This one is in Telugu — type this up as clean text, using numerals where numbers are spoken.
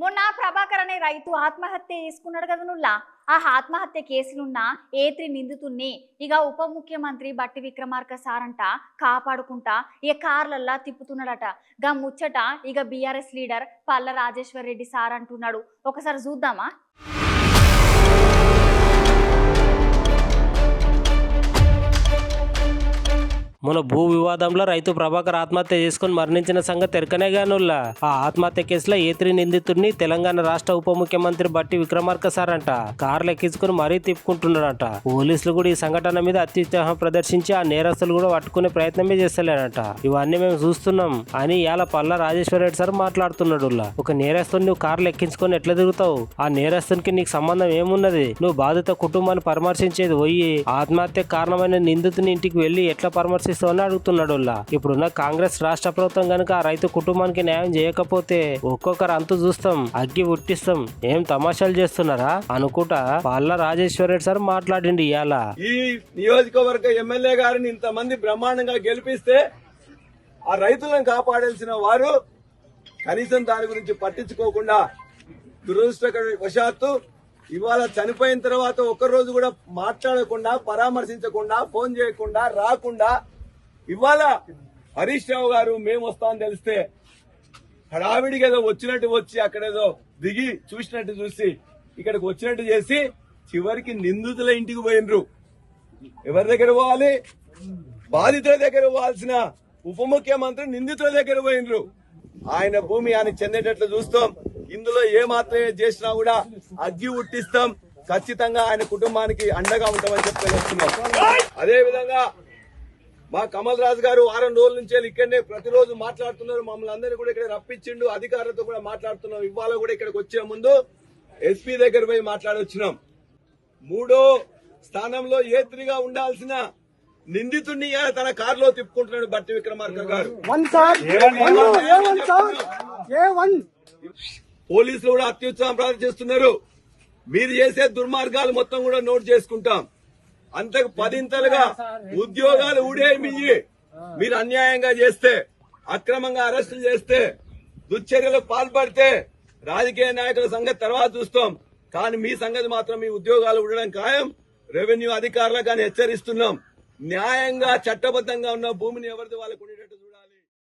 మొన్న ప్రభాకర్ అనే రైతు ఆత్మహత్య చేసుకున్నాడు కదా నుల్లా. ఆ ఆత్మహత్య కేసులున్న ఏ3 నిందితుల్ని ఇక ఉప ముఖ్యమంత్రి బట్టి విక్రమార్క సారంట కాపాడుకుంటా ఇక కార్లల్లా తిప్పుతున్నాడట. గా ముచ్చట ఇక బీఆర్ఎస్ లీడర్ పల్ల రాజేశ్వర్ రెడ్డి సార్ అంటున్నాడు. ఒకసారి చూద్దామా. మన భూ వివాదంలో రైతు ప్రభాకర్ ఆత్మహత్య చేసుకుని మరణించిన సంగతి తెరకనేగానుల్లా. ఆ ఆత్మహత్య కేసులో ఏ3 నిందితుడిని తెలంగాణ రాష్ట్ర ఉప ముఖ్యమంత్రి బట్టి విక్రమార్క సార్ అంట కార్లు ఎక్కించుకుని మరీ తిప్పుకుంటున్నాడంట. పోలీసులు కూడా ఈ సంఘటన మీద అత్యుత్సాహం ప్రదర్శించి ఆ నేరస్తులు కూడా పట్టుకునే ప్రయత్నమే చేస్తలేనంట. ఇవన్నీ మేము చూస్తున్నాం అని ఇవాళ పల్ల రాజేశ్వర రెడ్డి సార్ మాట్లాడుతున్నాడు. ఒక నేరస్తుని నువ్వు కార్లు ఎక్కించుకొని ఎట్లా తిరుగుతావు? ఆ నేరస్తునికి నీకు సంబంధం ఏమున్నది? నువ్వు బాధిత కుటుంబాన్ని పరామర్శించేది పోయి ఆత్మహత్య కారణమైన నిందితుని ఇంటికి వెళ్లి ఎట్లా పరామర్శిస్తావు అని అడుగుతున్నాడు. ఇప్పుడున్న కాంగ్రెస్ రాష్ట్ర ప్రభుత్వం గనుక ఆ రైతు కుటుంబానికి న్యాయం చేయకపోతే ఒక్కొక్కరు అంతు చూస్తాం, అగ్గి ఉట్టిస్తాం, ఏం తమాషాలు చేస్తున్నారా అనుకుంటా పల్ల రాజేశ్వర రెడ్డి సార్ మాట్లాడిండి. ఇవాళ ఈ నియోజకవర్గ ఎమ్మెల్యే గారిని ఇంతమంది బ్రహ్మాండంగా గెలిపిస్తే ఆ రైతులను కాపాడాల్సిన వారు కనీసం దాని గురించి పట్టించుకోకుండా దురదృష్టవశాత్తు ఇవాళ చనిపోయిన తర్వాత ఒక్కరోజు కూడా మాట్లాడకుండా, పరామర్శించకుండా, ఫోన్ చేయకుండా, రాకుండా ఇవాళ హరీష్ రావు గారు మేము వస్తామని తెలిస్తే హడావిడిగా ఏదో వచ్చినట్టు వచ్చి అక్కడేదో దిగి చూసినట్టు చూసి ఇక్కడికి వచ్చినట్టు చేసి చివరికి నిందితుల ఇంటికి పోయినరు. ఎవరి దగ్గర పోవాలి? బాధితుల దగ్గర పోవాల్సిన ఉప ముఖ్యమంత్రి నిందితుల దగ్గర పోయినరు. ఆయన భూమి ఆయన చెందేటట్లు చూస్తాం. ఇందులో ఏ మాత్రమే చేసినా కూడా అగ్గి ఉట్టిస్తాం. ఖచ్చితంగా ఆయన కుటుంబానికి అండగా ఉంటామని చెప్పి తెలుస్తున్నాం. అదే విధంగా మా కమల్ రాజు గారు వారం రోజుల నుంచి ఇక్కడనే ప్రతిరోజు మాట్లాడుతున్నారు. మమ్మల్ని అందరినీ కూడా ఇక్కడ రప్పించిండు. అధికారులతో కూడా మాట్లాడుతున్నాం. ఇవాళ కూడా ఇక్కడికి వచ్చే ముందు ఎస్పీ దగ్గర పోయి మాట్లాడొచ్చినాం. 3వ స్థానంలో ఏ3గా ఉండాల్సిన నిందితుడిని తన కారులో తిప్పుకుంటున్నాడు బట్టి విక్రమార్క గారు. పోలీసులు కూడా అత్యుత్సాహం ప్రదర్శిస్తున్నారు. మీరు చేసే దుర్మార్గాలు మొత్తం కూడా నోట్ చేసుకుంటాం. అంతకు 10 ఉద్యోగాలు ఊడేమియ్యి మీరు అన్యాయంగా చేస్తే, అక్రమంగా అరెస్టులు చేస్తే, దుశ్చర్యలకు పాల్పడితే రాజకీయ నాయకుల సంగతి తర్వాత చూస్తాం. కానీ మీ సంగతి మాత్రం మీ ఉద్యోగాలు ఉండడం ఖాయం. రెవెన్యూ అధికారులకు కానీ హెచ్చరిస్తున్నాం. న్యాయంగా చట్టబద్ధంగా ఉన్న భూమిని ఎవరిది వాళ్ళకు